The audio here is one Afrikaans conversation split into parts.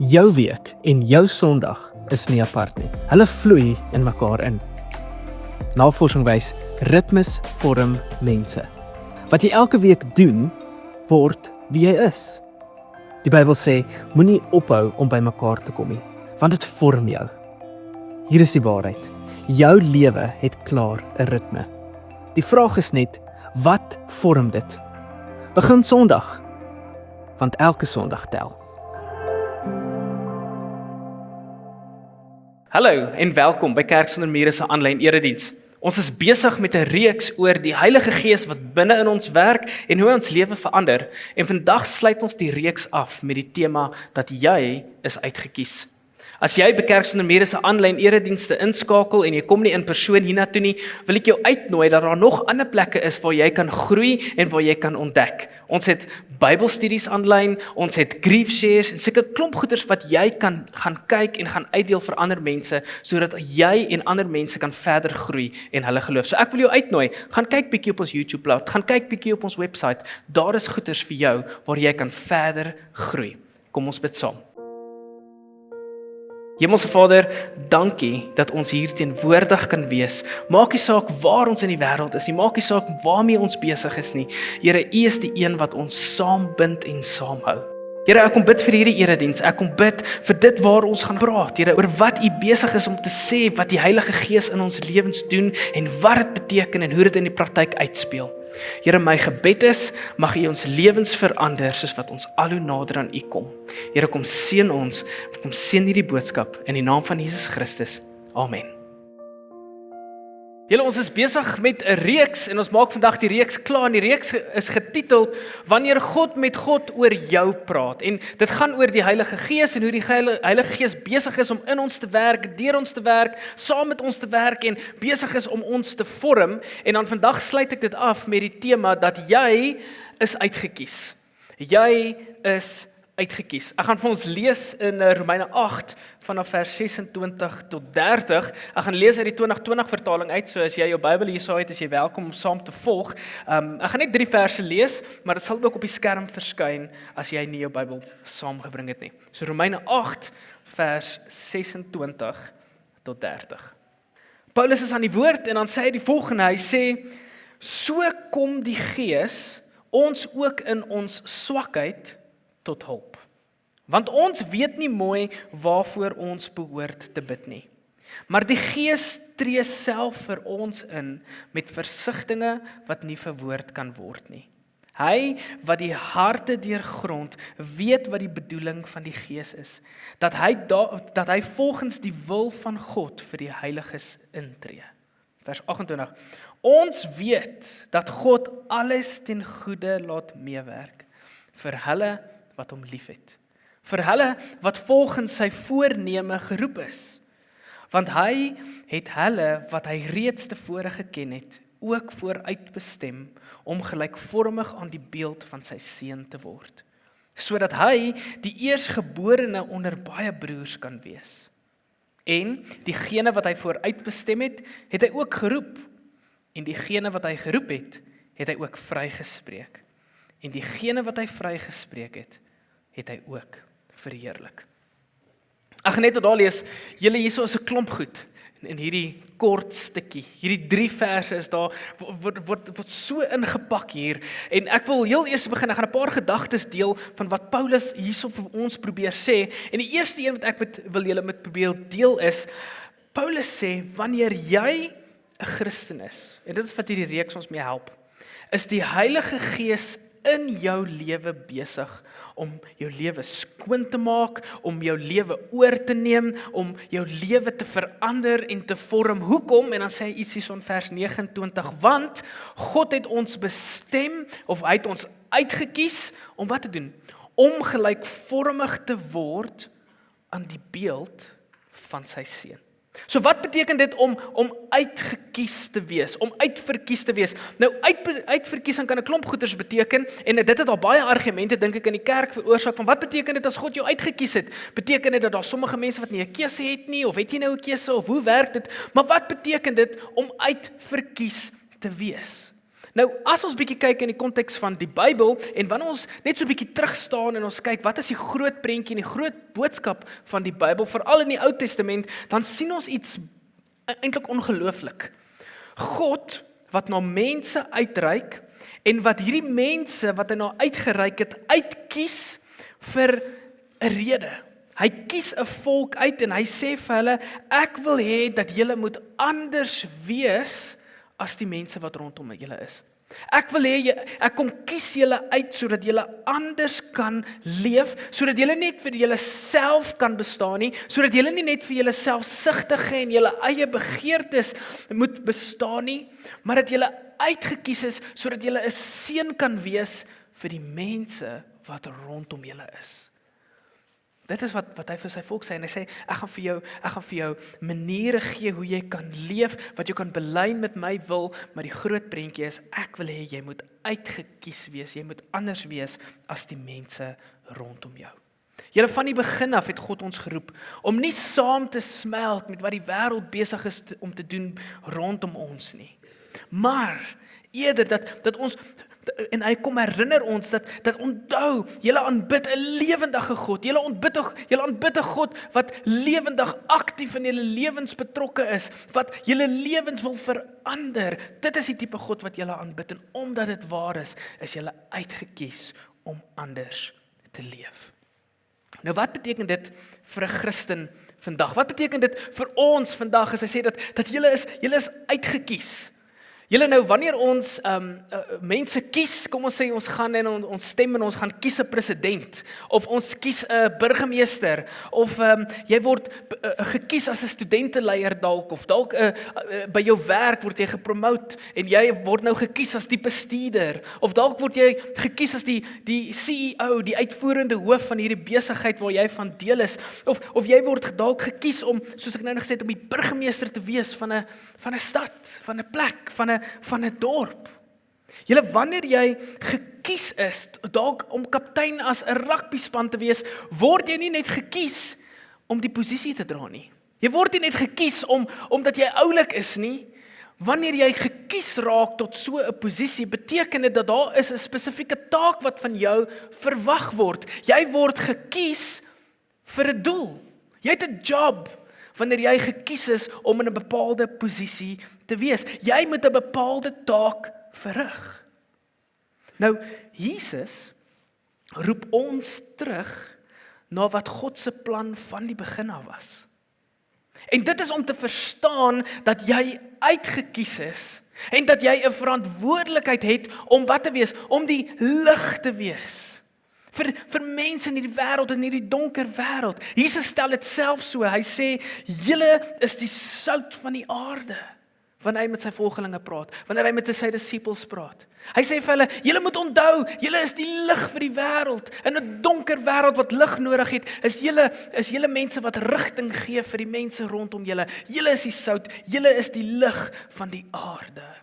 Jou week en jou Sondag is nie apart nie. Hulle vloei in mekaar in. Navorsing wys, ritmes vorm mense. Wat jy elke week doen, word wie jy is. Die Bybel sê, moenie ophou om by mekaar te kom nie, want dit vorm jou. Hier is die waarheid. Jou lewe het klaar 'n ritme. Die vraag is net, wat vorm dit? Begin Sondag, want elke Sondag tel. Hallo en welkom by Kerk Sonder Mure se aanlyn erediens. Ons is besig met 'n reeks oor die Heilige Gees wat binne in ons werk en hoe ons lewe verander. En vandag sluit ons die reeks af met die tema dat jy is uitgekies. As jy by Kerk Sonder Mure se aanlyn eredienste inskakel en jy kom nie in persoon hiernatoe nie, wil ek jou uitnooi dat daar nog ander plekke is waar jy kan groei en waar jy kan ontdek. Ons het Bybelstudies aanlyn, ons het grief shares en sulke klomp goeders wat jy kan gaan kyk en gaan uitdeel vir ander mense, sodat jy en ander mense kan verder groei en hulle geloof. So ek wil jou uitnooi, gaan kyk bietjie op ons YouTube blad, gaan kyk bietjie op ons website, daar is goeders vir jou waar jy kan verder groei. Kom ons bid saam. Hemelse Vader, dankie dat ons hier teenwoordig kan wees. Maak nie saak waar ons in die wêreld is nie, maak nie saak waarmee ons besig is nie. Here, U is die een wat ons saambind en saamhou. Here, ek kom bid vir hierdie erediens, ek kom bid vir dit waar ons gaan praat, Here, oor wat U besig is om te sê, wat die Heilige Gees in ons lewens doen en wat dit beteken en hoe dit in die praktyk uitspeel. Here, my gebed is, mag U ons lewens verander, soos wat ons al hoe nader aan U kom. Here, kom seën ons, kom seën hierdie boodskap, in die naam van Jesus Christus. Amen. Julle, ons is besig met 'n reeks, en ons maak vandag die reeks klaar, en die reeks is getiteld, Wanneer God met God oor jou praat, en dit gaan oor die Heilige Gees, en hoe die Heilige Gees besig is om in ons te werk, deur ons te werk, saam met ons te werk, en besig is om ons te vorm, en dan vandag sluit ek dit af met die tema, dat jy is uitgekies. Jy is uitgekies. Ek gaan vir ons lees in Romeine 8 vanaf vers 26 tot 30. Ek gaan lees uit die 2020 vertaling uit, so as jy jou Bybel hierso het, is jy welkom om saam te volg. Ek gaan net 3 verse lees, maar dit sal ook op die skerm verskyn as jy nie jou Bybel saamgebring het nie. So Romeine 8 vers 26 tot 30. Paulus is aan die woord en dan sê hy die volgende, hy sê, so kom die Gees ons ook in ons swakheid tot hulp. Want ons weet nie mooi waarvoor ons behoort te bid nie. Maar die Gees tree self vir ons in met versigtinge wat nie verwoord kan word nie. Hy wat die harte deurgrond, weet wat die bedoeling van die Gees is, dat hy volgens die wil van God vir die heiliges intree. Vers 28. Ons weet dat God alles ten goeie laat meewerk vir hulle wat hom liefhet, vir hulle wat volgens sy voorneme geroep is. Want hy het hulle wat hy reeds tevore geken het, ook vooruit bestem om gelykvormig aan die beeld van sy seun te word, sodat hy die eersgeborene onder baie broers kan wees. En diegene wat hy vooruit bestem het, het hy ook geroep, en diegene wat hy geroep het, het hy ook vrygespreek. En diegene wat hy vrygespreek het hy ook verheerlik. Ek gaan net tot daar lees, julle hierso is 'n klomp goed, in hierdie kort stukkie, hierdie 3 verse is daar, word so ingepak hier, en ek wil heel eers begin, ek gaan 'n paar gedagtes deel, van wat Paulus hierso vir ons probeer sê, en die eerste een wat ek wil julle met probeer deel is, Paulus sê, wanneer jy 'n Christen is, en dit is wat hierdie reeks ons mee help, is die Heilige Gees in jou lewe besig om jou lewe skoon te maak, om jou lewe oor te neem, om jou lewe te verander en te vorm. Hoekom? En dan sê hy iets hier in vers 29, want God het ons bestem, of hy het ons uitgekies, om wat te doen? Om gelykvormig te word aan die beeld van sy seun. So wat beteken dit om uitgekies te wees, om uitverkies te wees? Nou uitverkiesing kan 'n klomp goeders beteken, en dit het al baie argumente dink ek in die kerk veroorsaak, van wat beteken dit as God jou uitgekies het? Beteken dit dat daar sommige mense wat nie 'n keuse het nie, of het jy nou 'n keuse, of hoe werk dit? Maar wat beteken dit om uitverkies te wees? Nou, as ons bietjie kyk in die konteks van die Bybel en wanneer ons net so bietjie terug staan en ons kyk wat is die groot prentjie en die groot boodskap van die Bybel, veral in die Ou Testament, dan sien ons iets eintlik ongelooflik. God wat na mense uitreik en wat hierdie mense wat hy na uitgereik het, uitkies vir 'n rede. Hy kies 'n volk uit en hy sê vir hulle, ek wil hê dat julle moet anders wees as die mense wat rondom julle is. Ek wil hê ek kom kies julle uit sodat julle anders kan leef, sodat julle net vir julle self kan bestaan nie, sodat julle nie net vir julle selfsugtige en julle eie begeertes moet bestaan nie, maar dat julle uitgekies is sodat julle 'n seën kan wees vir die mense wat rondom julle is. Dit is wat hy vir sy volk sê, en hy sê, ek gaan vir jou maniere gee hoe jy kan leef, wat jy kan belyn met my wil, maar die groot prentjie is, ek wil hê jy moet uitgekies wees, jy moet anders wees as die mense rondom jou. Julle, van die begin af het God ons geroep, om nie saam te smelt met wat die wêreld besig is om te doen rondom ons nie, maar eerder dat ons, en hy kom herinner ons dat onthou, julle aanbid 'n lewendige God. Julle aanbid 'n God wat lewendig aktief in julle lewens betrokke is, wat julle lewens wil verander. Dit is die tipe God wat julle aanbid, en omdat dit waar is julle uitgekies om anders te leef. Nou, wat beteken dit vir 'n Christen vandag? Wat beteken dit vir ons vandag as hy sê dat julle is uitgekies? Julle, nou, wanneer ons mense kies, kom ons sê ons gaan en ons stem en ons gaan kies 'n president, of ons kies 'n burgemeester, of jy word gekies as 'n studenteleier dalk, of dalk by jou werk word jy gepromoot en jy word nou gekies as die bestuurder, of dalk word jy gekies as die CEO, die uitvoerende hoof van hierdie besigheid waar jy van deel is, of jy word dalk gekies om, soos ek nou gesê het, om die burgemeester te wees van 'n stad, van 'n plek, van 'n dorp. Julle, wanneer jy gekies is, dalk om kaptein as 'n rugbyspan te wees, word jy nie net gekies om die posisie te dra nie. Jy word nie net gekies omdat jy oulik is nie. Wanneer jy gekies raak tot so 'n posisie, beteken dit dat daar is 'n spesifieke taak wat van jou verwag word. Jy word gekies vir 'n doel. Jy het 'n job. Wanneer jy gekies is om in 'n bepaalde posisie te wees. Jy moet 'n bepaalde taak verrig. Nou, Jesus roep ons terug na wat God se plan van die begin af was. En dit is om te verstaan dat jy uitgekies is en dat jy 'n verantwoordelikheid het om wat te wees, om die lig te wees. Vir mense in hierdie wêreld, in hierdie donker wêreld. Jesus stel dit self so, hy sê, julle is die sout van die aarde, wanneer hy met sy volgelinge praat, wanneer hy met sy disippels praat. Hy sê vir hulle, julle moet onthou, julle is die lig vir die wêreld, in 'n donker wêreld wat lig nodig het, is julle mense wat rigting gee vir die mense rondom julle. Julle is die sout, julle is die lig van die aarde.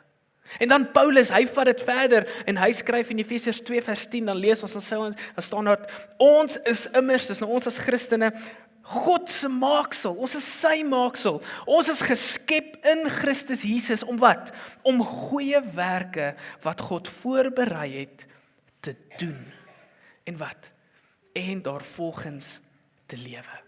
En dan Paulus, hy vat dit verder en hy skryf in Efesiërs 2 vers 10, dan lees ons, dan staan daar, ons is immers, dis nou ons as Christene, God se maaksel, ons is sy maaksel, ons is geskep in Christus Jesus, om wat? Om goeie werke wat God voorberei het, te doen. En wat? En daarvolgens te lewe.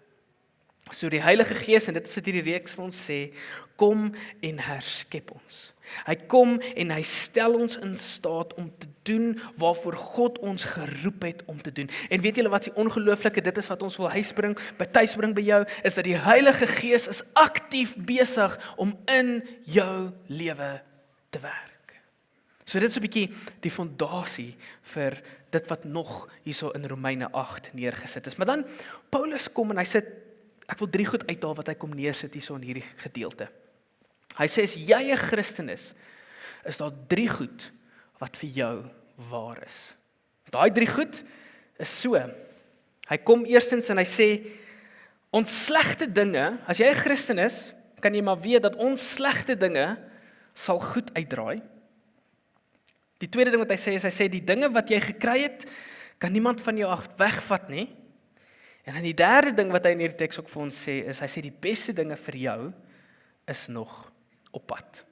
So die Heilige Gees, en dit is wat hierdie reeks vir ons sê, kom en herskep ons. Hy kom en hy stel ons in staat om te doen waarvoor God ons geroep het om te doen. En weet julle wat die ongelooflike, dit is wat ons wil tuisbring by jou, is dat die Heilige Gees is aktief besig om in jou lewe te werk. So dit is 'n bietjie die fondasie vir dit wat nog hierso in Romeine 8 neergesit is. Maar dan Paulus kom en hy sê, ek wil 3 goed uithaal wat hy kom neersit hierso in hierdie gedeelte. Hy sê, as jy 'n Christen is daar 3 goed wat vir jou waar is. Daai 3 goed is so. Hy kom eerstens en hy sê, ons slegte dinge, as jy 'n Christen is, kan jy maar weet dat ons slegte dinge sal goed uitdraai. Die tweede ding wat hy sê, die dinge wat jy gekry het, kan niemand van jou wegvat nie. En dan die derde ding wat hy in hierdie teks ook vir ons sê, is hy sê die beste dinge vir jou is nog op pad.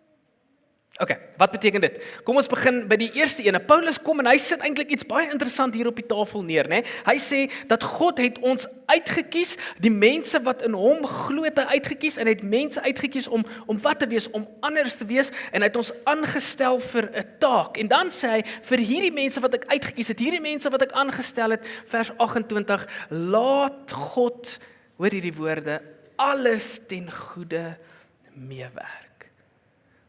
Okay, wat beteken dit? Kom ons begin by die eerste ene. Paulus kom en hy sit eintlik iets baie interessant hier op die tafel neer, né? Hy sê dat God het ons uitgekies, die mense wat in hom glo het hy uitgekies en hy het mense uitgekies om wat te wees, om anders te wees en hy het ons aangestel vir 'n taak. En dan sê hy vir hierdie mense wat ek uitgekies het, hierdie mense wat ek aangestel het, vers 28, laat God, hoor hierdie woorde, alles ten goeie meewerk.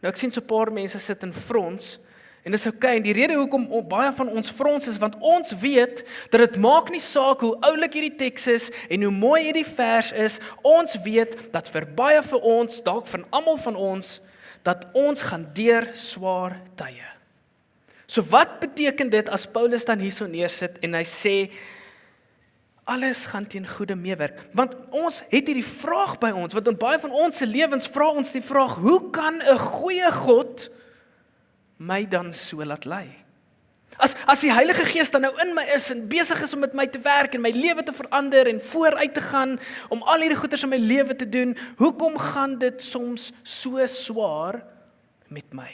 Nou ek sien so 'n paar mense sit in frons en dis okay, en die rede hoekom baie van ons frons is, want ons weet dat dit maak nie saak hoe oulik hierdie teks is en hoe mooi hierdie vers is, ons weet dat vir baie vir ons, dalk van almal van ons, dat ons gaan deur swaar tye. So wat beteken dit as Paulus dan hierso neersit en hy sê, alles gaan teen goeie meewerk, want ons het hierdie vraag by ons, want in baie van ons se lewens vra ons die vraag, hoe kan 'n goeie God my dan so laat lei? As die Heilige Gees dan nou in my is en besig is om met my te werk en my lewe te verander en vooruit te gaan, om al hierdie goeders in my lewe te doen, hoekom gaan dit soms so swaar met my?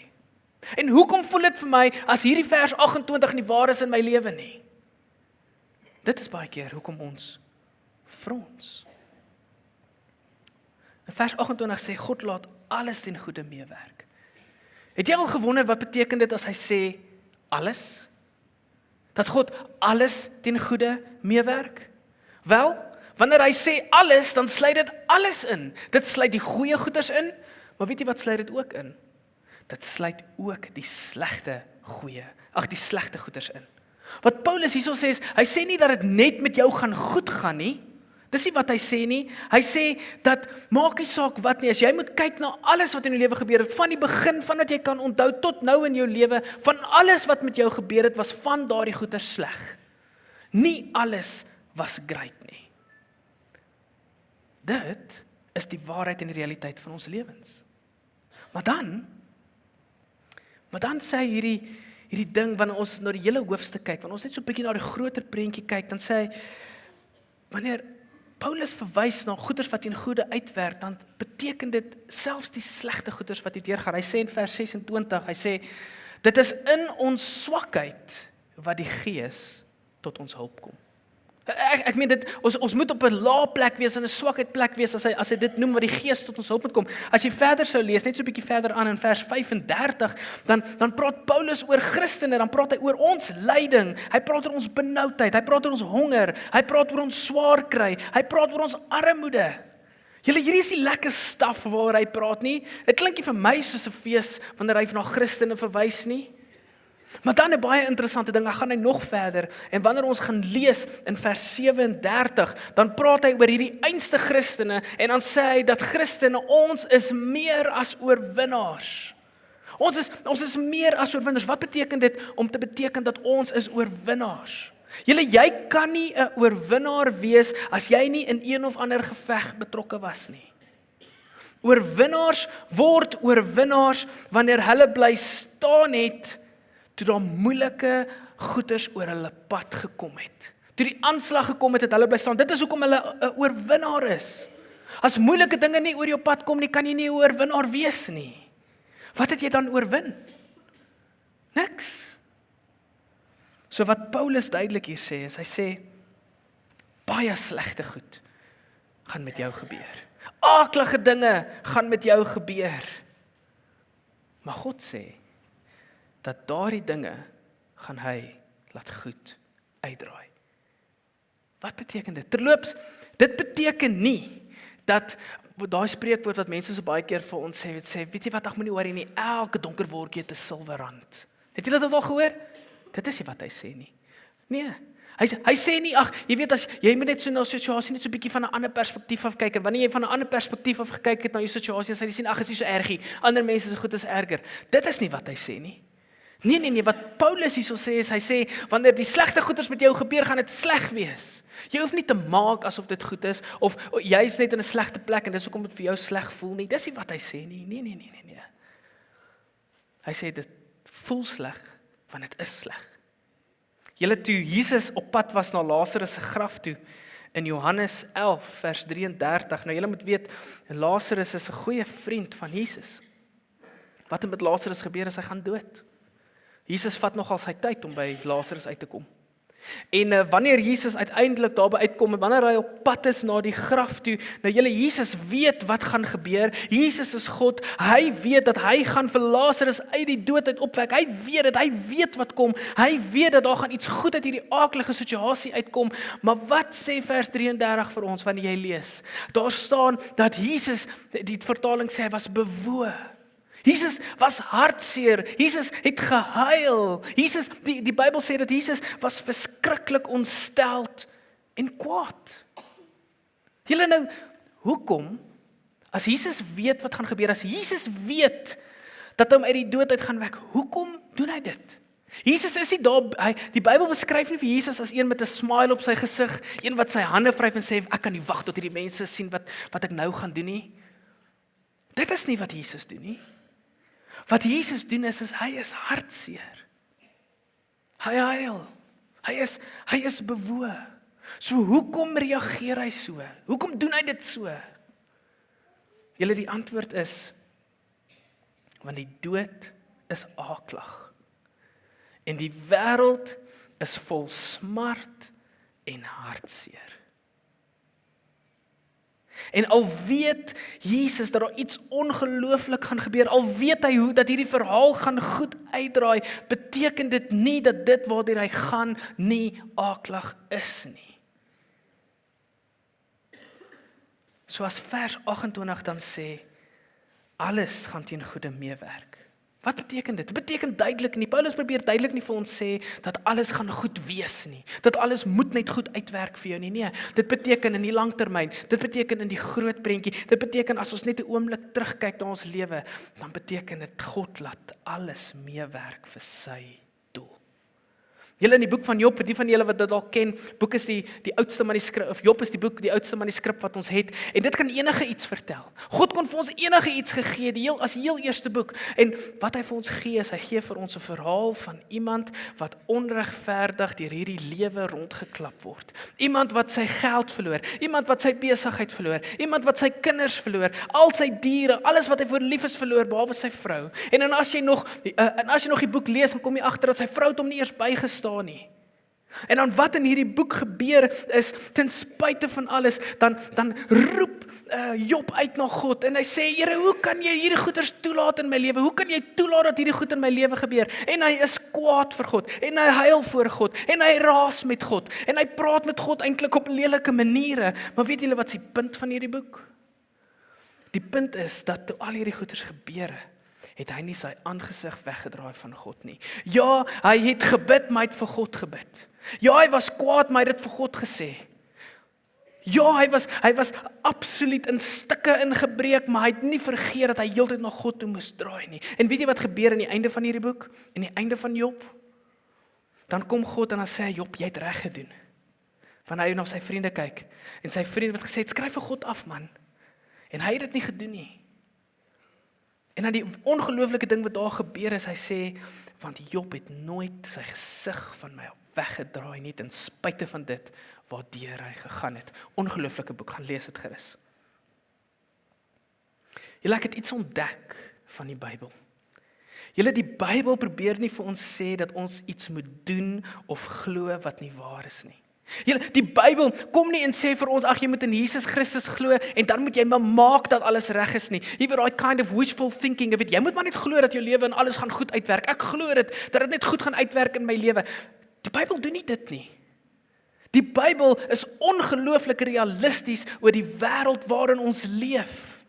En hoekom voel dit vir my, as hierdie vers 28 nie waar is in my lewe nie? Dit is baie keer hoekom ons frons. In vers 28 sê, God laat alles ten goeie meewerk. Het jy al gewonder wat beteken dit as hy sê, alles? Dat God alles ten goeie meewerk? Wel, wanneer hy sê alles, dan sluit dit alles in. Dit sluit die goeie goeders in, maar weet jy wat sluit dit ook in? Dit sluit ook die slegte goeders in. Wat Paulus hierso sê is, hy sê nie dat dit net met jou gaan goed gaan nie. Dis nie wat hy sê nie. Hy sê dat maak nie saak wat nie, as jy moet kyk na alles wat in jou lewe gebeur het, van die begin van wat jy kan onthou tot nou in jou lewe, van alles wat met jou gebeur het, was van daardie goeie sleg. Nie alles was great nie. Dit is die waarheid en die realiteit van ons lewens. Maar dan sê hierdie ding, wanneer ons na die hele hoofstuk kyk, wanneer ons net so 'n bietjie na die groter prentjie kyk, dan sê hy, wanneer Paulus verwys na goeders wat teen goeie uitwerk, dan beteken dit selfs die slegte goeders wat hier deurgaan. Hy sê in vers 26, hy sê, dit is in ons swakheid wat die Gees tot ons hulp kom. Ek meen dit, ons moet op 'n lae plek wees, en 'n swakheid plek wees, as hy dit noem, wat die Gees tot ons hulp moet kom. As jy verder sou lees, net so 'n bietjie verder aan in vers 35, dan praat Paulus oor Christene, dan praat hy oor ons lyding, hy praat oor ons benoudheid, hy praat oor ons honger, hy praat oor ons swaar kry, hy praat oor ons armoede. Hierdie is die lekker staf waar hy praat nie. Dit klink nie vir my soos 'n fees wanneer hy na Christene verwys nie. Maar dan 'n baie interessante ding, dan gaan hy nog verder, en wanneer ons gaan lees in vers 37, dan praat hy oor hierdie einste Christene, en dan sê hy dat Christene, ons is meer as oorwinnaars. Ons is meer as oorwinnaars. Wat beteken dit om te beteken dat ons is oorwinnaars? Jy kan nie 'n oorwinnaar wees as jy nie in een of ander geveg betrokke was nie. Oorwinnaars word oorwinnaars wanneer hulle bly staan het toe daar moeilike goeders oor hulle pad gekom het. Toe die aanslag gekom het hulle bly staan. Dit is hoekom hulle 'n oorwinnaar is. As moeilike dinge nie oor jou pad kom nie, kan jy nie 'n oorwinnaar wees nie. Wat het jy dan oorwin? Niks. So wat Paulus duidelik hier sê, is hy sê, baie slegte goed gaan met jou gebeur. Aaklige dinge gaan met jou gebeur. Maar God sê, dat daardie dinge gaan hy laat goed uitdraai. Wat beteken dit? Terloops, dit beteken nie dat daai spreekwoord wat mense so baie keer vir ons sê, weet jy wat, ag moenie worry nie, elke donker wolkie het 'n silwer rand. Het julle dit al gehoor? Dit is nie wat hy sê nie. Nee, hy sê nie, ag, jy weet, as jy moet net so na 'n situasie net so 'n bietjie van 'n ander perspektief af kyk, en wanneer jy van 'n ander perspektief af gekyk het na jou situasie, sê jy sien, ag, is nie so erg nie, ander mense is so goed as erger. Dit is nie wat hy sê nie. Nee, wat Paulus hierso sê is, hy sê, wanneer die slegte goeders met jou gebeur, gaan dit sleg wees. Jy hoef nie te maak asof dit goed is, of jy is net in 'n slegte plek, en dis hoekom dit vir jou sleg voel nie. Dis nie wat hy sê nie. Nee. Hy sê, dit voel sleg, want dit is sleg. Julle, toe Jesus op pad was na Lazarus se graf toe, in Johannes 11, vers 33, nou julle moet weet, Lazarus is 'n goeie vriend van Jesus. Wat met Lazarus gebeur is, hy gaan dood. Jesus vat nogal sy tyd om by Lazarus uit te kom. En wanneer Jesus uiteindelik daarby uitkom, en wanneer hy op pad is na die graf toe, nou julle, Jesus weet wat gaan gebeur, Jesus is God, hy weet dat hy gaan vir Lazarus uit die dood uit opwek, hy weet dit, hy weet wat kom, hy weet dat daar gaan iets goed uit hierdie aaklige situasie uitkom, maar wat sê vers 33 vir ons, wanneer jy lees? Daar staan dat Jesus, die vertaling sê, hy was bewoe. Jesus was hartseer, Jesus het gehuil, Jesus, die Bybel sê dat Jesus was verskriklik ontsteld en kwaad. Julle nou, hoekom, as Jesus weet wat gaan gebeur, as Jesus weet dat hy hom uit die dood uit gaan wek, hoekom doen hy dit? Jesus is nie daar, die Bybel beskryf nie vir Jesus as een met 'n smile op sy gesig, een wat sy hande vryf en sê, ek kan nie wag tot hierdie mense sien wat ek nou gaan doen nie. Dit is nie wat Jesus doen nie. Wat Jesus doen is hy is hartseer. Hy huil. Hy is bewoe. So hoekom reageer hy so? Hoekom doen hy dit so? Julle, die antwoord is, want die dood is aaklag. En die wêreld is vol smart en hartseer. En al weet Jesus dat daar iets ongelooflik gaan gebeur, al weet hy hoe dat hierdie verhaal gaan goed uitdraai, beteken dit nie dat dit waardeur hy gaan nie aaklag is nie. Soos vers 28 dan sê, alles gaan ten goeie meewerk. Wat beteken dit? Dit beteken duidelik nie, Paulus probeer duidelik nie vir ons sê, dat alles gaan goed wees nie, dat alles moet net goed uitwerk vir jou nie, nee, dit beteken in die langtermyn, dit beteken in die groot prentjie, dit beteken as ons net 'n oomblik terugkyk na ons lewe, dan beteken dit God laat alles meewerk vir sy doel. Julle, in die boek van Job, vir die van julle wat dit al ken, boek is die oudste manuskrip, of Job is die oudste manuskrip wat ons het, en dit kan enige iets vertel. God kon vir ons enige iets gegee, as die heel eerste boek, en wat hy vir ons gee, is hy gee vir ons 'n verhaal van iemand wat onregverdig deur hierdie lewe rondgeklap word. Iemand wat sy geld verloor, iemand wat sy besigheid verloor, iemand wat sy kinders verloor, al sy diere, alles wat hy voor lief is verloor, behalwe sy vrou. En as jy nog die boek lees, dan kom jy agter dat sy vrou het hom nie eers bygestaan nie. En dan wat in hierdie boek gebeur is, ten spyte van alles, dan roep Job uit na God en hy sê, Here, hoe kan jy hierdie goeders toelaat in my lewe? Hoe kan jy toelaat dat hierdie goed in my lewe gebeur? En hy is kwaad vir God, en hy huil voor God, en hy raas met God, en hy praat met God eintlik op lelike maniere. Maar weet julle wat is die punt van hierdie boek? Die punt is dat toe al hierdie goeders gebeur, het hy nie sy aangesig weggedraai van God nie. Ja, hy het gebid, maar hy het vir God gebid. Ja, hy was kwaad, maar hy het dit vir God gesê. Ja, hy was absoluut in stukke ingebreek, maar hy het nie vergeet dat hy heeltyd na God toe moes draai nie. En weet jy wat gebeur aan die einde van hierdie boek? In die einde van Job? Dan kom God en dan sê hy, Job, jy het reg gedoen. Want hy na sy vriende kyk, en sy vriende het gesê, skryf vir God af, man. En hy het dit nie gedoen nie. En dan die ongelooflike ding wat daar gebeur is, hy sê, want Job het nooit sy gesig van my weggedraai nie, ten spyte van dit, waardeur hy gegaan het. Ongelooflike boek, gaan lees dit gerus. Julle, ek het iets ontdek van die Bybel. Julle, die Bybel probeer nie vir ons sê dat ons iets moet doen of glo wat nie waar is nie. Julle, die Bybel kom nie en sê vir ons, ag, jy moet in Jesus Christus glo en dan moet jy maar maak dat alles reg is nie. Jy weet, daai kind of wishful thinking, jy moet maar net glo dat jou lewe en alles gaan goed uitwerk. Ek glo dit, dat dit net goed gaan uitwerk in my lewe. Die Bybel doen nie dit nie. Die Bybel is ongelooflik realisties oor die wêreld waarin ons leef.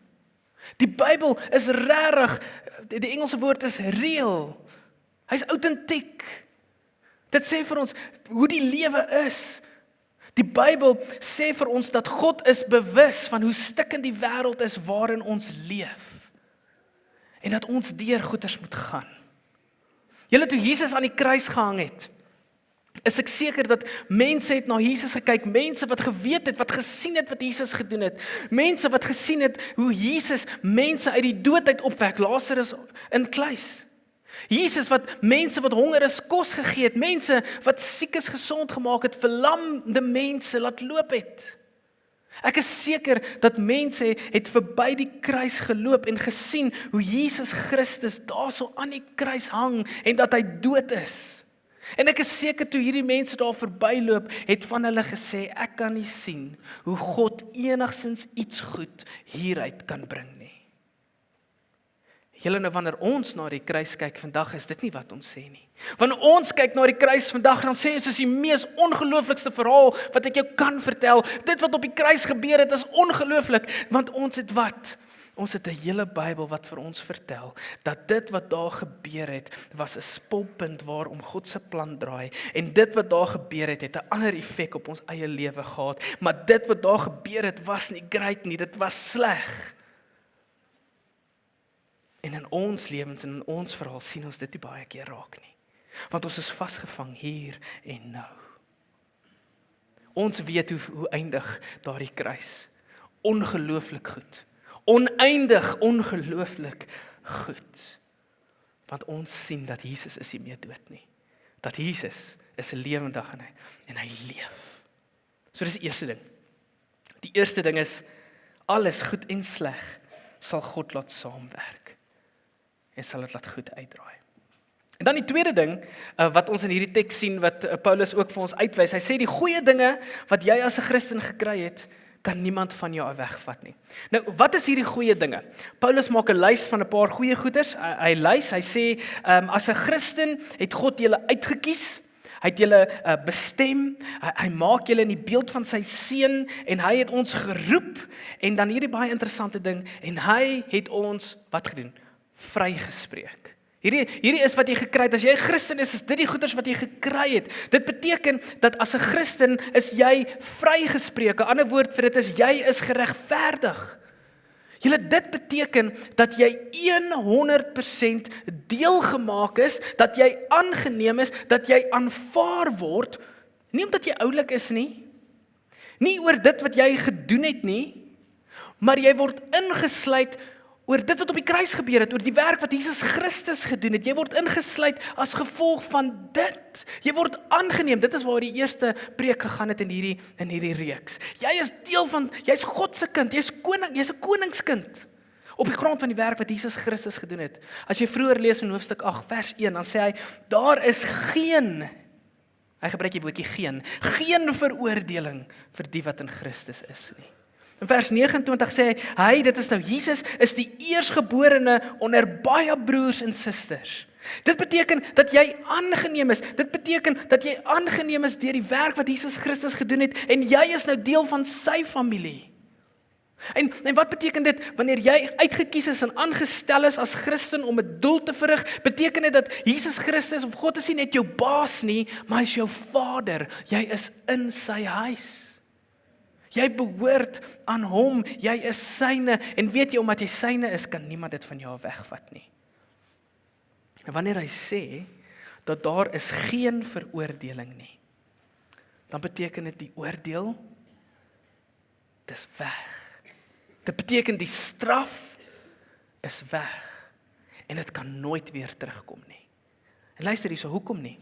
Die Bybel is regtig, die Engelse woord is real. Hy's autentiek. Dit sê vir ons hoe die lewe is. Die Bybel sê vir ons dat God is bewus van hoe stikkend die wêreld is waarin ons leef. En dat ons deur goeters moet gaan. Julle, toe Jesus aan die kruis gehang het, is ek seker dat mense het na Jesus gekyk, mense wat geweet het, wat gesien het wat Jesus gedoen het, mense wat gesien het hoe Jesus mense uit die dood uit opwek, Lazarus in kluis. Jesus wat mense wat honger is kos gegee het, mense wat siekes gesond gemaak het, verlamde mense laat loop het. Ek is seker dat mense het verby die kruis geloop en gesien hoe Jesus Christus daarso aan die kruis hang en dat hy dood is. En ek is seker toe hierdie mense daar verbyloop, het van hulle gesê, ek kan nie sien hoe God enigsins iets goed hieruit kan bring nie. Julle nou, wanneer ons na die kruis kyk vandag, is dit nie wat ons sê nie. Wanneer ons kyk na die kruis vandag, dan sê ons, is die mees ongelooflikste verhaal wat ek jou kan vertel. Dit wat op die kruis gebeur het, is ongelooflik, want ons het wat? Ons het 'n hele Bybel wat vir ons vertel, dat dit wat daar gebeur het, was 'n spulpunt waarom God se plan draai, en dit wat daar gebeur het, het 'n ander effek op ons eie lewe gehad, maar dit wat daar gebeur het, was nie great nie, dit was sleg. En in ons lewens en in ons verhaal sien ons dit nie baie keer raak nie. Want ons is vasgevang hier en nou. Ons weet hoe eindig daardie kruis. Ongelooflik goed. Oneindig ongelooflik goed. Want ons sien dat Jesus is nie meer dood nie. Dat Jesus is 'n lewendig en hy leef. So dis die eerste ding. Die eerste ding is, alles goed en sleg sal God laat saamwerk. En sal dit laat goed uitdraai. En dan die tweede ding, wat ons in hierdie teks sien, wat Paulus ook vir ons uitwys, hy sê die goeie dinge wat jy as 'n Christen gekry het, kan niemand van jou wegvat nie. Nou, wat is hierdie goeie dinge? Paulus maak 'n lys van 'n paar goeie goeders. Hy sê, as 'n Christen het God julle uitgekies, hy het julle bestem, hy maak julle in die beeld van sy seun, en hy het ons geroep, en dan hierdie baie interessante ding, en hy het ons, wat gedoen? Vrygespreek. Hierdie is wat jy gekry het. As jy 'n Christen is dit die goeders wat jy gekry het. Dit beteken dat as 'n Christen is jy vrygespreek. 'n Ander woord vir dit is jy is geregverdig. Dit beteken dat jy 100% deelgemaak is, dat jy aangeneem is, dat jy aanvaar word, nie omdat jy oulik is nie oor dit wat jy gedoen het nie, maar jy word ingesluit oor dit wat op die kruis gebeur het, oor die werk wat Jesus Christus gedoen het. Jy word ingesluit as gevolg van dit. Jy word aangeneem. Dit is waar die eerste preek gegaan het in hierdie reeks. Jy is deel van, jy's God se kind, jy's 'n koningskind. Op die grond van die werk wat Jesus Christus gedoen het. As jy vroeër lees in hoofstuk 8 vers 1, dan sê hy, daar is hy gebruik die woordjie geen veroordeling vir die wat in Christus is nie. In vers 29 sê hy, dit is nou Jesus, is die eersgeborene onder baie broers en susters. Dit beteken dat jy aangeneem is. Dit beteken dat jy aangeneem is deur die werk wat Jesus Christus gedoen het, en jy is nou deel van sy familie. En wat beteken dit, wanneer jy uitgekies is en aangestel is as Christen om 'n doel te verrig, beteken dit dat Jesus Christus, of God is nie net jou baas nie, maar hy is jou vader. Jy is in sy huis. Jy behoort aan hom, jy is syne, en weet jy, omdat jy syne is, kan niemand dit van jou wegvat nie. En wanneer hy sê, dat daar is geen veroordeling nie, dan beteken dit die oordeel, dis weg. Dit beteken die straf, is weg, en dit kan nooit weer terugkom nie. En luister hierso, hoekom nie?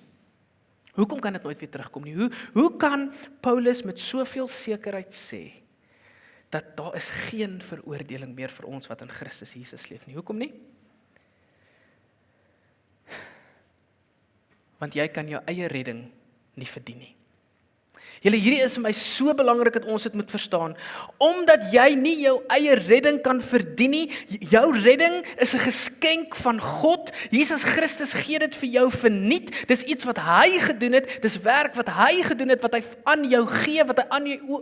Hoekom kan dit nooit weer terugkom nie? Hoe kan Paulus met soveel sekerheid sê, dat daar is geen veroordeling meer vir ons wat in Christus Jesus leef nie? Hoekom nie? Want jy kan jou eie redding nie verdien nie. Hierdie is vir my so belangrik dat ons dit moet verstaan, omdat jy nie jou eie redding kan verdien nie. Jou redding is 'n geskenk van God. Jesus Christus gee dit vir jou verniet. Dis iets wat hy gedoen het, dis werk wat hy gedoen het, wat hy aan jou gee, wat hy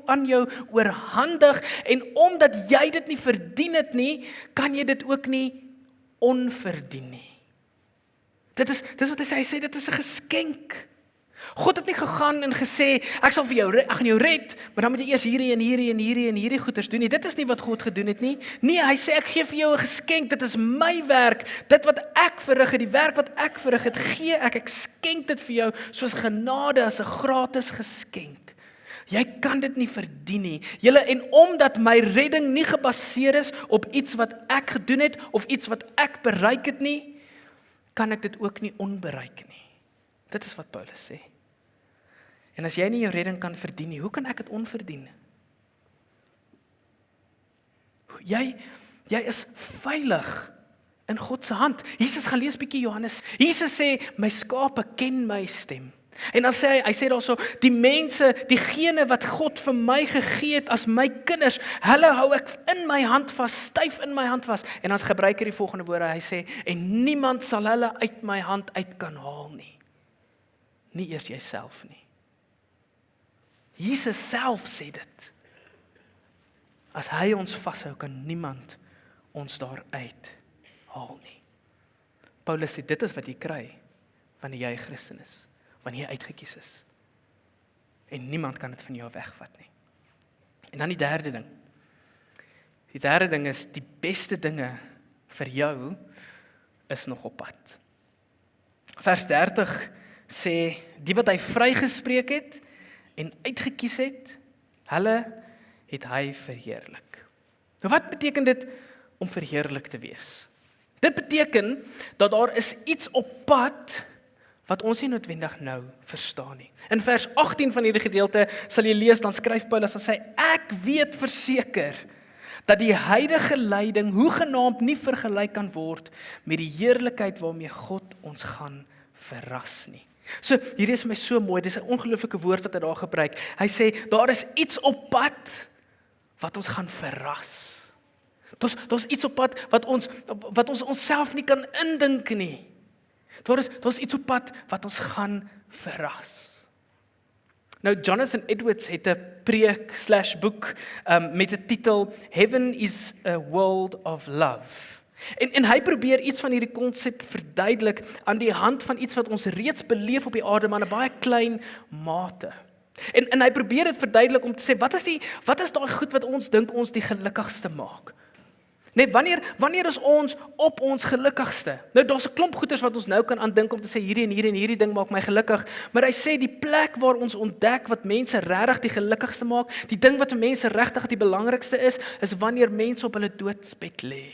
aan jou oorhandig, en omdat jy dit nie verdien het nie, kan jy dit ook nie onverdien nie. Dit is wat hy sê, dit is 'n geskenk. God het nie gegaan en gesê, ek gaan jou red, maar dan moet jy eers hierdie goeders doen nie. Dit is nie wat God gedoen het nie. Nee, hy sê, ek gee vir jou 'n geskenk, dit is my werk, dit wat ek verrig het, die werk wat ek verrig het, gee ek skenk dit vir jou, soos genade, as 'n gratis geskenk. Jy kan dit nie verdien nie. En omdat my redding nie gebaseer is op iets wat ek gedoen het, of iets wat ek bereik het nie, kan ek dit ook nie onbereik nie. Dit is wat Paulus sê. En as jy nie jou redding kan verdien nie, hoe kan ek dit onverdien? Jy is veilig in God se hand. Jesus gaan lees bietjie Johannes. Jesus sê, my skape ken my stem. En dan sê hy sê daarso, die mense, diegene wat God vir my gegee het as my kinders, hulle hou ek in my hand vas, styf in my hand vas. En dan gebruik hy die volgende woorde, hy sê, en niemand sal hulle uit my hand uit kan haal nie. Nie eers jouself nie. Jesus self sê dit. As hy ons vashou, kan niemand ons daaruit haal nie. Paulus sê, dit is wat jy kry, wanneer jy 'n Christen is, wanneer jy uitgekies is. En niemand kan dit van jou wegvat nie. En dan die derde ding. Die derde ding is, die beste dinge vir jou is nog op pad. Vers 30 sê, die wat hy vrygespreek het en uitgekies het, hulle het hy verheerlik. Nou wat beteken dit om verheerlik te wees? Dit beteken dat daar is iets op pad wat ons nie noodwendig nou verstaan nie. In vers 18 van hierdie gedeelte sal jy lees, dan skryf Paulus en sê, ek weet verseker dat die huidige lyding hoegenaamd nie vergelyk kan word met die heerlikheid waarmee God ons gaan verras nie. So, hier is my so mooi, dis 'n ongelooflike woord wat hy daar gebruik. Hy sê, daar is iets op pad wat ons gaan verras. Daar's iets op pad wat ons onsself nie kan indink nie. Daar's iets op pad wat ons gaan verras. Nou, Jonathan Edwards het 'n preek/boek met die titel Heaven is a World of Love. En hy probeer iets van hierdie konsep verduidelik aan die hand van iets wat ons reeds beleef op die aarde, maar in 'n baie klein mate. En hy probeer dit verduidelik om te sê, wat is daai goed wat ons dink ons die gelukkigste maak? Nee, wanneer is ons op ons gelukkigste? Nou, daar's 'n klomp goeders wat ons nou kan aandink om te sê, hierdie en hierdie ding maak my gelukkig, maar hy sê, die plek waar ons ontdek wat mense regtig die gelukkigste maak, die ding wat vir mense regtig die belangrikste is wanneer mense op hulle doodsbed lê.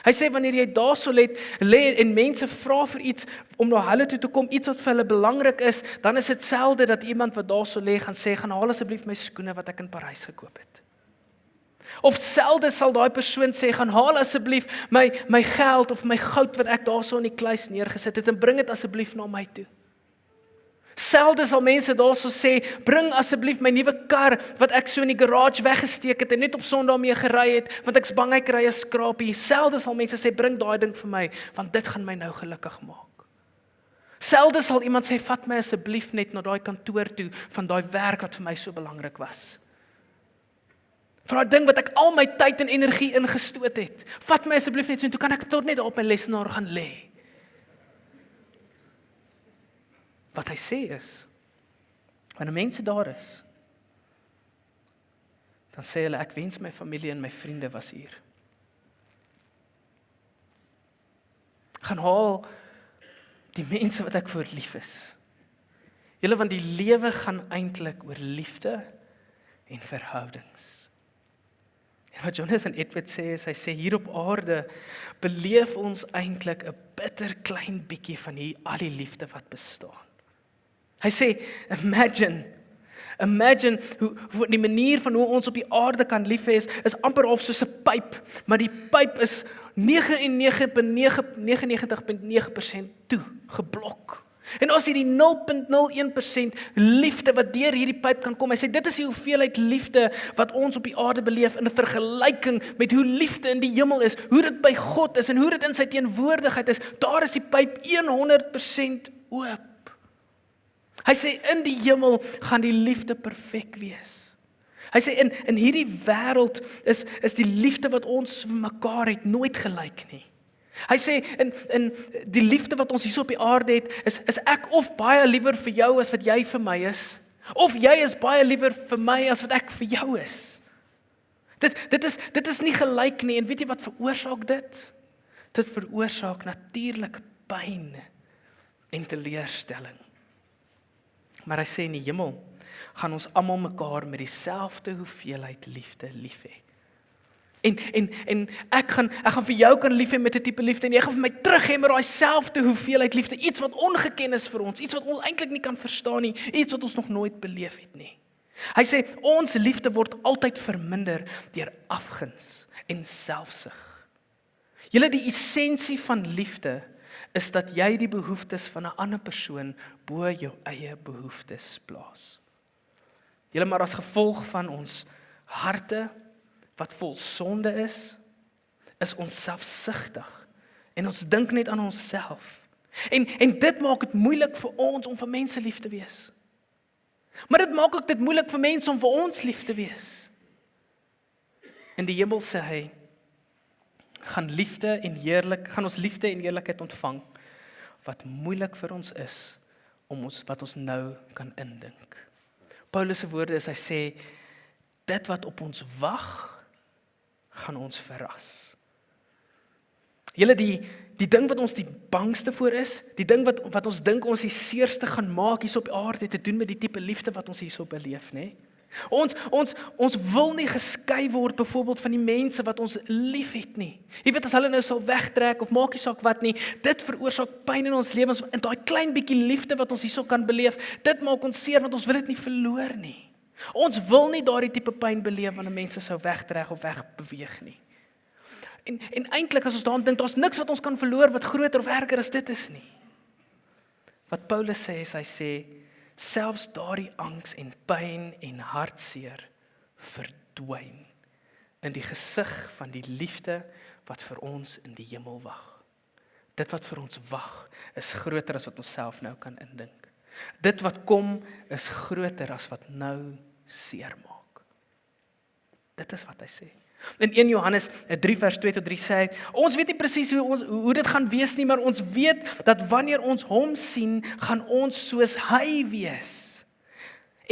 Hy sê, wanneer jy daarso lê en mense vra vir iets om na hulle toe te kom, iets wat vir hulle belangrik is, dan is dit selde dat iemand wat daarso lê gaan sê, gaan haal asseblief my skoene wat ek in Parys gekoop het. Of selde sal daai persoon sê, gaan haal asseblief my geld of my goud wat ek daarso in die kluis neergesit het en bring dit asseblief na my toe. Selde sal mense daarso sê, bring asseblief my nuwe kar wat ek so in die garage weggesteek het en net op Sondag mee gery het, want ek's bang hy kry 'n skrapie. Selde sal mense sê, bring daai ding vir my, want dit gaan my nou gelukkig maak. Selde sal iemand sê, vat my asseblief net na daai kantoor toe van daai werk wat vir my so belangrik was. Vir daai ding wat ek al my tyd en energie ingestoot het. Vat my asseblief net so, en toe kan ek tot net daar op my lesenaar gaan lê. Wat hy sê is, wanneer mense daar is, dan sê hulle, ek wens my familie en my vriende was hier. Gaan haal die mense wat ek voor lief is. Julle, want die lewe gaan eintlik oor liefde en verhoudings. En wat Jonathan Edwards sê is, hy sê, hier op aarde beleef ons eintlik 'n bitter klein bietjie van al die liefde wat bestaan. Hy sê, imagine hoe die manier van hoe ons op die aarde kan lief hê is amper half soos 'n pyp, maar die pyp is 99,9% toe, geblok. En as hierdie 0,01% liefde wat deur hierdie pyp kan kom, hy sê, dit is die hoeveelheid liefde wat ons op die aarde beleef in 'n vergelyking met hoe liefde in die hemel is, hoe dit by God is en hoe dit in sy teenwoordigheid is, daar is die pyp 100% oop. Hy sê, in die hemel gaan die liefde perfek wees. Hy sê, in hierdie wêreld is die liefde wat ons vir mekaar het nooit gelyk nie. Hy sê, in die liefde wat ons hier op die aarde het, is ek of baie liewer vir jou as wat jy vir my is, of jy is baie liewer vir my as wat ek vir jou is. Dit is nie gelyk nie, en weet jy wat veroorsaak dit? Dit veroorsaak natuurlik pyn en teleurstelling. Maar hy sê, in die hemel gaan ons almal mekaar met dieselfde hoeveelheid liefde lief hê. En ek gaan vir jou kan lief hê met 'n tipe liefde, en jy gaan vir my terug hê met daai selfde hoeveelheid liefde, iets wat ongeken is vir ons, iets wat ons eintlik nie kan verstaan nie, iets wat ons nog nooit beleef het nie. Hy sê, ons liefde word altyd verminder deur afguns en selfsug. Julle, die essensie van liefde is dat jy die behoeftes van 'n ander persoon bo jou eie behoeftes plaas. Julle, maar as gevolg van ons harte wat vol sonde is ons selfsugtig en ons dink net aan onsself. En dit maak dit moeilik vir ons om vir mense lief te wees. Maar dit maak ook dit moeilik vir mense om vir ons lief te wees. In die hemel sê hy, gaan ons liefde en heerlikheid ontvang, wat moeilik vir ons is, wat ons nou kan indink. Paulus se woorde is, hy sê, dit wat op ons wag, gaan ons verras. Julle, die ding wat ons die bangste voor is, die ding wat ons dink ons die seerste gaan maak hier op aarde, te doen met die tipe liefde wat ons hierso beleef, né? Ons wil nie geskei word byvoorbeeld van die mense wat ons lief het nie. Jy weet, as hulle nou sal wegtrek of maak nie saak wat nie, dit veroorsaak pyn in ons lewens, en daai klein bietjie liefde wat ons hierso kan beleef, dit maak ons seer want ons wil dit nie verloor nie. Ons wil nie daardie tipe pyn beleef wanneer mense sou wegtrek of wegbeweeg nie. En eintlik as ons daaraan dink, daar's niks wat ons kan verloor wat groter of erger as dit is nie. Wat Paulus sê is, hy sê, selfs daardie angs en pyn en hartseer verdwyn in die gesig van die liefde wat vir ons in die hemel wag. Dit wat vir ons wag is groter as wat ons self nou kan indink. Dit wat kom is groter as wat nou seer maak. Dit is wat hy sê. In 1 Johannes 3 vers 2-3 sê hy, ons weet nie presies hoe dit gaan wees nie, maar ons weet dat wanneer ons hom sien, gaan ons soos hy wees.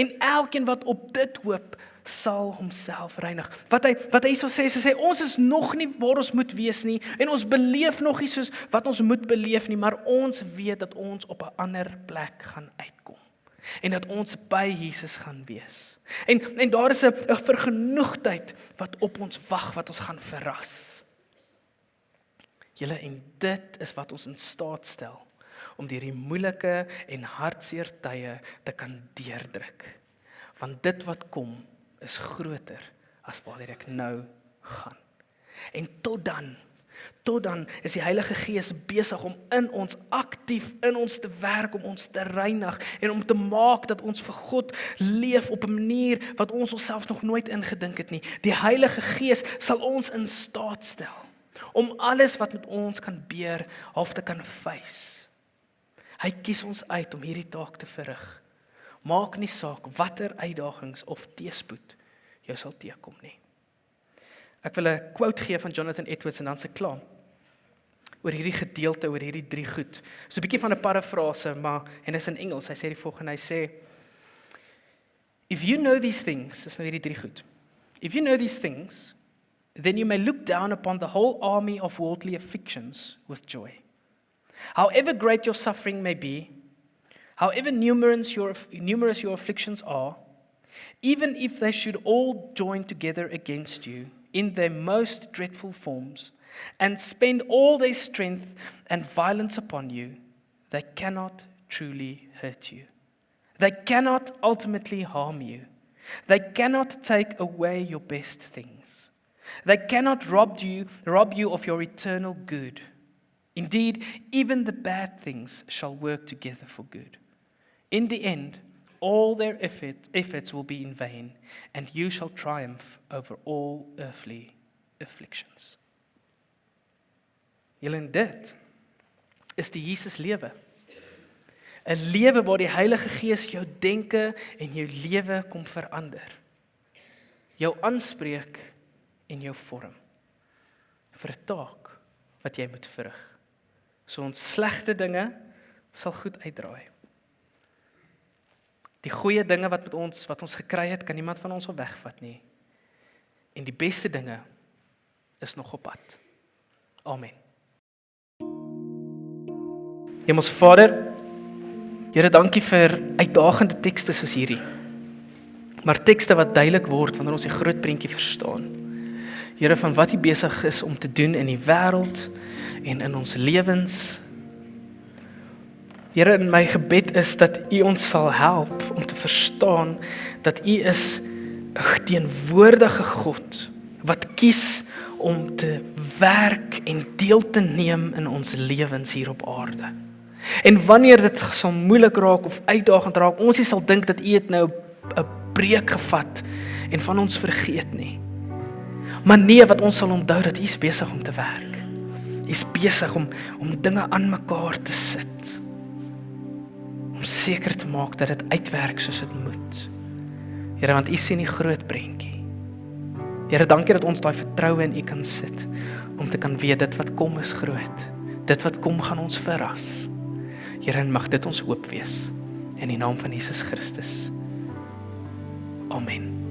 En elkeen wat op dit hoop, sal homself reinig. Wat hy hierso sê, ons is nog nie waar ons moet wees nie, en ons beleef nog nie soos wat ons moet beleef nie, maar ons weet dat ons op 'n ander plek gaan uitkom. En dat ons by Jesus gaan wees. En daar is 'n vergenoegdheid wat op ons wag, wat ons gaan verras. Julle, en dit is wat ons in staat stel om deur die moeilike en hartseer tye te kan deurdruk. Want dit wat kom is groter as waar ek nou gaan. En tot dan is die Heilige Gees besig om aktief in ons te werk, om ons te reinig en om te maak dat ons vir God leef op 'n manier wat ons onsself nog nooit ingedink het nie. Die Heilige Gees sal ons in staat stel om alles wat met ons kan beer, half te kan face. Hy kies ons uit om hierdie taak te verrig. Maak nie saak watter uitdagings of teëspoed jou sal teekom nie. Ek wil 'n quote gee van Jonathan Edwards en dan se klaar oor hierdie gedeelte, oor hierdie 3 goed. So 'n bietjie van 'n parafrase, en is in Engels. Hy sê die volgende, hy sê, if you know these things, dis nou hierdie 3 goed. If you know these things, then you may look down upon the whole army of worldly afflictions with joy. However great your suffering may be, however numerous your afflictions are, even if they should all join together against you in their most dreadful forms, and spend all their strength and violence upon you, they cannot truly hurt you. They cannot ultimately harm you. They cannot take away your best things. They cannot rob you of your eternal good. Indeed, even the bad things shall work together for good. In the end, all their efforts will be in vain, and you shall triumph over all earthly afflictions. Julle, en dit is die Jesus lewe. 'n Lewe waar die Heilige Gees jou denke en jou lewe kom verander. Jou aanspreek en jou vorm. Vir 'n taak wat jy moet verrig. So ons slegte dinge sal goed uitdraai. Die goeie dinge wat ons gekry het, kan niemand van ons al wegvat nie. En die beste dinge is nog op pad. Amen. Hemelse Vader, Here, dankie vir uitdagende tekste soos hierdie. Maar tekste wat duidelik word wanneer ons die groot prentjie verstaan. Here, van wat U besig is om te doen in die wêreld en in ons lewens. Here, in my gebed is dat U ons sal help om te verstaan dat U is 'n teenwoordige God wat kies om te werk en deel te neem in ons lewens hier op aarde. En wanneer dit sal moeilik raak of uitdagend raak, ons nie sal dink dat U het nou 'n breek gevat en van ons vergeet nie. Maar nee, wat ons sal onthou dat U is besig om te werk. U is besig om dinge aan mekaar te sit. Om seker te maak dat dit uitwerk soos dit moet. Here, want U sien die groot prentjie. Here, dankie dat ons daai vertroue in U kan sit, om te kan weet dit wat kom is groot. Dit wat kom gaan ons verras. Here, en mag dit ons hoop wees. In die naam van Jesus Christus. Amen.